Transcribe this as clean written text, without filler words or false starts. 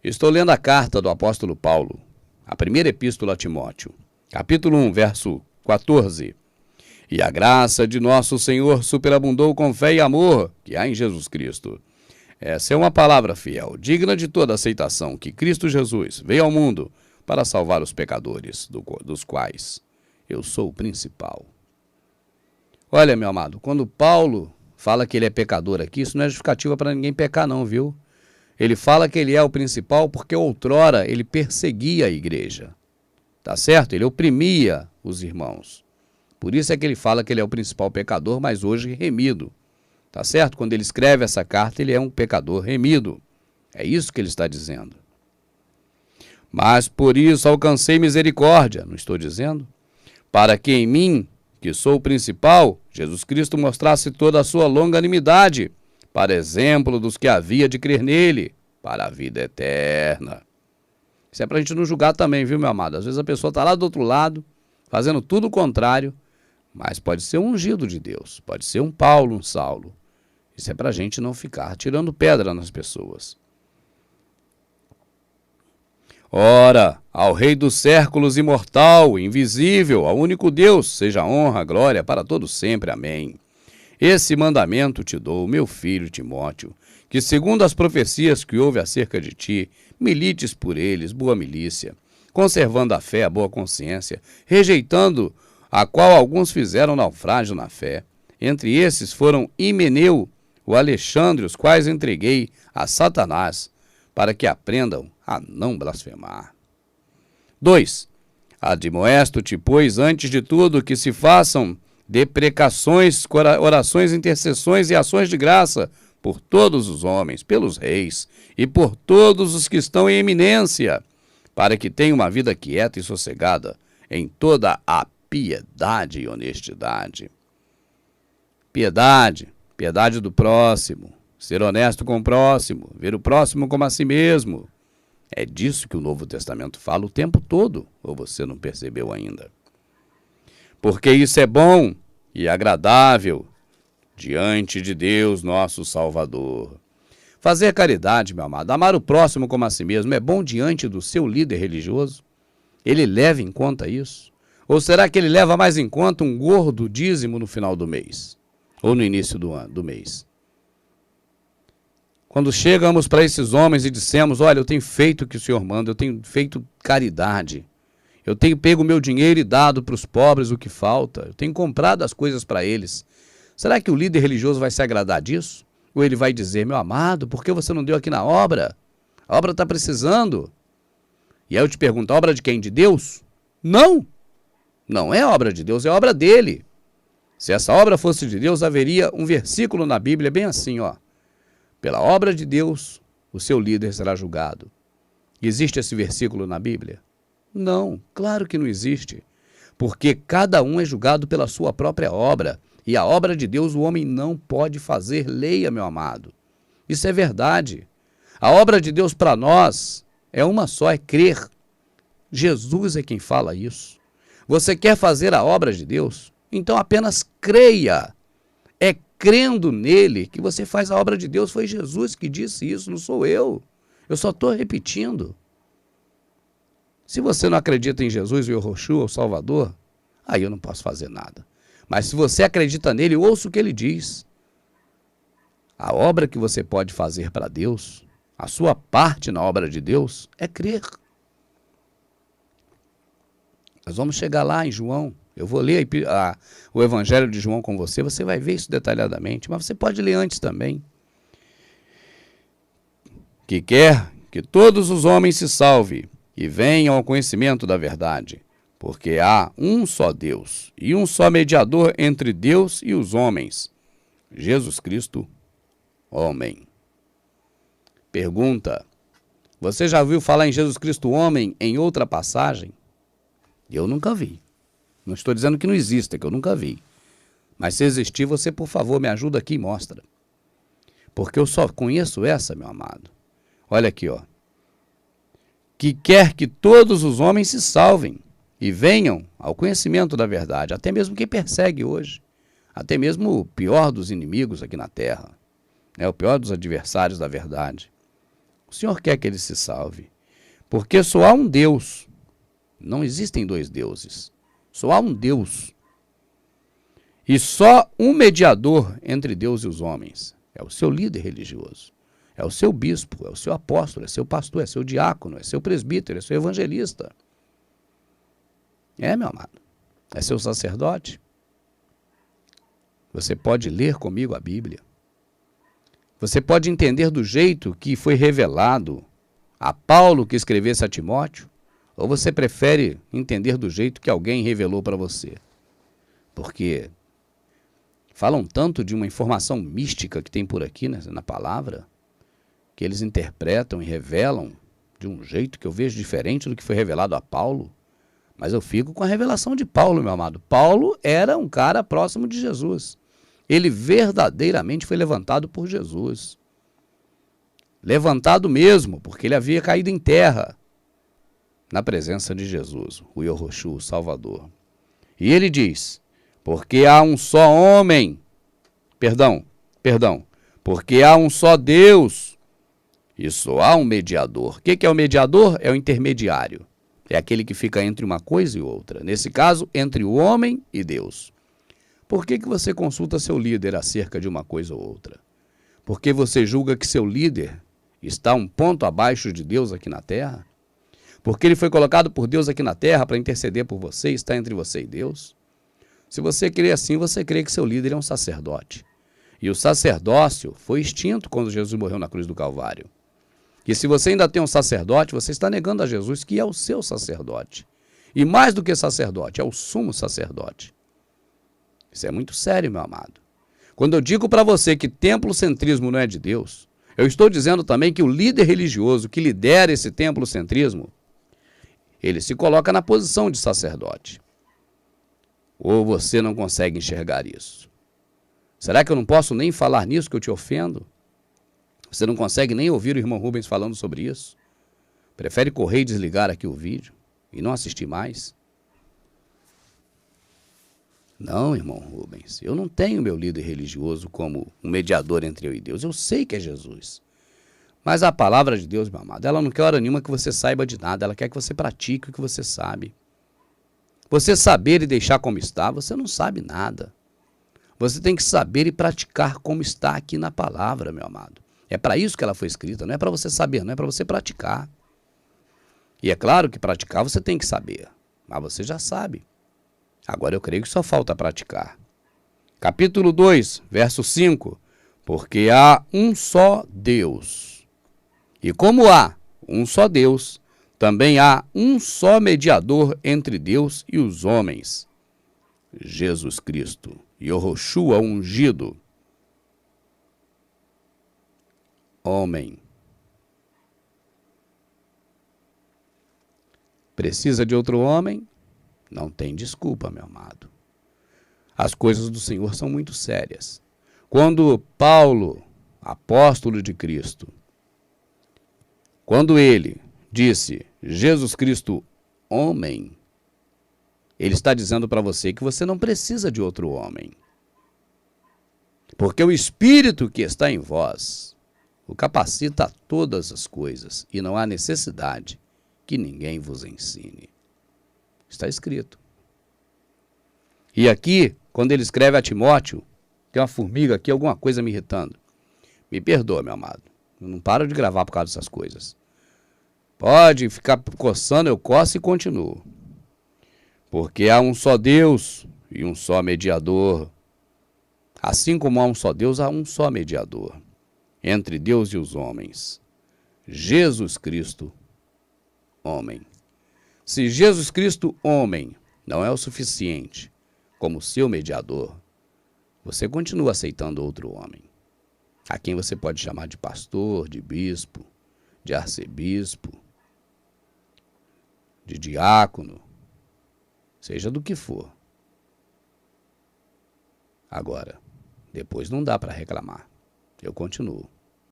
Estou lendo a carta do apóstolo Paulo, a primeira epístola a Timóteo, capítulo 1, verso 14. E a graça de nosso Senhor superabundou com fé e amor que há em Jesus Cristo. Essa é uma palavra fiel, digna de toda aceitação, que Cristo Jesus veio ao mundo para salvar os pecadores, dos quais eu sou o principal. Olha, meu amado, quando Paulo fala que ele é pecador aqui, isso não é justificativa para ninguém pecar não, viu? Ele fala que ele é o principal porque outrora ele perseguia a igreja, tá certo? Ele oprimia os irmãos. Por isso é que ele fala que ele é o principal pecador, mas hoje remido, tá certo? Quando ele escreve essa carta, ele é um pecador remido. É isso que ele está dizendo. Mas por isso alcancei misericórdia, não estou dizendo? Para que em mim, que sou o principal, Jesus Cristo mostrasse toda a sua longanimidade, para exemplo dos que havia de crer nele, para a vida eterna. Isso é para a gente não julgar também, viu, meu amado? Às vezes a pessoa está lá do outro lado, fazendo tudo o contrário, mas pode ser um ungido de Deus, pode ser um Paulo, um Saulo. Isso é para a gente não ficar tirando pedra nas pessoas. Ora, ao Rei dos séculos, imortal, invisível, ao único Deus, seja honra, glória para todos sempre. Amém. Esse mandamento te dou, meu filho Timóteo, que segundo as profecias que houve acerca de ti, milites por eles, boa milícia, conservando a fé, a boa consciência, rejeitando a qual alguns fizeram naufrágio na fé. Entre esses foram Himeneu, o Alexandre, os quais entreguei a Satanás, para que aprendam a não blasfemar. 2. Admoesto-te, pois, antes de tudo, que se façam deprecações, orações, intercessões e ações de graça por todos os homens, pelos reis e por todos os que estão em eminência, para que tenham uma vida quieta e sossegada em toda a piedade e honestidade. Piedade do próximo, ser honesto com o próximo, ver o próximo como a si mesmo. É disso que o Novo Testamento fala o tempo todo, ou você não percebeu ainda? Porque isso é bom e agradável diante de Deus, nosso Salvador. Fazer caridade, meu amado, amar o próximo como a si mesmo, é bom diante do seu líder religioso? Ele leva em conta isso? Ou será que ele leva mais em conta um gordo dízimo no final do mês? Ou no início do mês? Quando chegamos para esses homens e dissemos, olha, eu tenho feito o que o Senhor manda, eu tenho feito caridade, eu tenho pego o meu dinheiro e dado para os pobres o que falta, eu tenho comprado as coisas para eles. Será que o líder religioso vai se agradar disso? Ou ele vai dizer, meu amado, por que você não deu aqui na obra? A obra está precisando. E aí eu te pergunto, a obra de quem? De Deus? Não! Não é obra de Deus, é obra dele. Se essa obra fosse de Deus, haveria um versículo na Bíblia bem assim, ó. Pela obra de Deus, o seu líder será julgado. Existe esse versículo na Bíblia? Não, claro que não existe. Porque cada um é julgado pela sua própria obra. E a obra de Deus o homem não pode fazer. Leia, meu amado. Isso é verdade. A obra de Deus para nós é uma só, é crer. Jesus é quem fala isso. Você quer fazer a obra de Deus? Então apenas creia. É crendo nele que você faz a obra de Deus. Foi Jesus que disse isso, não sou eu. Eu só estou repetindo. Se você não acredita em Jesus, o Yoshua, o Salvador, aí eu não posso fazer nada. Mas se você acredita nele, ouça o que ele diz. A obra que você pode fazer para Deus, a sua parte na obra de Deus, é crer. Nós vamos chegar lá em João. Eu vou ler o Evangelho de João com você, você vai ver isso detalhadamente, mas você pode ler antes também. Que quer que todos os homens se salvem e venham ao conhecimento da verdade, porque há um só Deus e um só mediador entre Deus e os homens, Jesus Cristo, homem. Pergunta: você já ouviu falar em Jesus Cristo, homem, em outra passagem? Eu nunca vi. Não estou dizendo que não exista, que eu nunca vi. Mas se existir, você, por favor, me ajuda aqui e mostra. Porque eu só conheço essa, meu amado. Olha aqui, ó. Que quer que todos os homens se salvem e venham ao conhecimento da verdade, até mesmo quem persegue hoje, até mesmo o pior dos inimigos aqui na terra, né? O pior dos adversários da verdade. O Senhor quer que ele se salve. Porque só há um Deus. Não existem dois deuses. Só há um Deus. E só um mediador entre Deus e os homens. É o seu líder religioso. É o seu bispo, é o seu apóstolo, é seu pastor, é seu diácono, é seu presbítero, é seu evangelista. É, meu amado. É seu sacerdote. Você pode ler comigo a Bíblia. Você pode entender do jeito que foi revelado a Paulo que escrevesse a Timóteo, ou você prefere entender do jeito que alguém revelou para você? Porque falam tanto de uma informação mística que tem por aqui, né, na palavra, que eles interpretam e revelam de um jeito que eu vejo diferente do que foi revelado a Paulo. Mas eu fico com a revelação de Paulo, meu amado. Paulo era um cara próximo de Jesus. Ele verdadeiramente foi levantado por Jesus. Levantado mesmo, porque ele havia caído em terra na presença de Jesus, o Yohoshua, o Salvador. E ele diz, porque há um só homem, porque há um só Deus e só há um mediador. O que é o mediador? É o intermediário. É aquele que fica entre uma coisa e outra. Nesse caso, entre o homem e Deus. Por que você consulta seu líder acerca de uma coisa ou outra? Porque você julga que seu líder está um ponto abaixo de Deus aqui na terra? Porque ele foi colocado por Deus aqui na terra para interceder por você, está entre você e Deus? Se você crê assim, você crê que seu líder é um sacerdote. E o sacerdócio foi extinto quando Jesus morreu na cruz do Calvário. E se você ainda tem um sacerdote, você está negando a Jesus, que é o seu sacerdote. E mais do que sacerdote, é o sumo sacerdote. Isso é muito sério, meu amado. Quando eu digo para você que templocentrismo não é de Deus, eu estou dizendo também que o líder religioso que lidera esse templocentrismo, ele se coloca na posição de sacerdote. Ou você não consegue enxergar isso? Será que eu não posso nem falar nisso que eu te ofendo? Você não consegue nem ouvir o irmão Rubens falando sobre isso? Prefere correr e desligar aqui o vídeo e não assistir mais? Não, irmão Rubens, eu não tenho meu líder religioso como um mediador entre eu e Deus. Eu sei que é Jesus. Mas a palavra de Deus, meu amado, ela não quer hora nenhuma que você saiba de nada. Ela quer que você pratique o que você sabe. Você saber e deixar como está, você não sabe nada. Você tem que saber e praticar como está aqui na palavra, meu amado. É para isso que ela foi escrita, não é para você saber, não é para você praticar. E é claro que praticar você tem que saber, mas você já sabe. Agora eu creio que só falta praticar. Capítulo 2, verso 5. Porque há um só Deus. E como há um só Deus, também há um só mediador entre Deus e os homens. Jesus Cristo, Yohoshua ungido. Homem. Precisa de outro homem? Não tem desculpa, meu amado. As coisas do Senhor são muito sérias. Quando Paulo, apóstolo de Cristo, quando ele disse Jesus Cristo, homem, ele está dizendo para você que você não precisa de outro homem. Porque o Espírito que está em vós o capacita a todas as coisas e não há necessidade que ninguém vos ensine. Está escrito. E aqui, quando ele escreve a Timóteo, tem uma formiga aqui, alguma coisa me irritando. Me perdoa, meu amado. Eu não paro de gravar por causa dessas coisas. Pode ficar coçando, eu coço e continuo. Porque há um só Deus e um só mediador. Assim como há um só Deus, há um só mediador entre Deus e os homens. Jesus Cristo, homem. Se Jesus Cristo, homem, não é o suficiente como seu mediador, você continua aceitando outro homem, a quem você pode chamar de pastor, de bispo, de arcebispo, de diácono, seja do que for. Agora, depois não dá para reclamar. Eu continuo.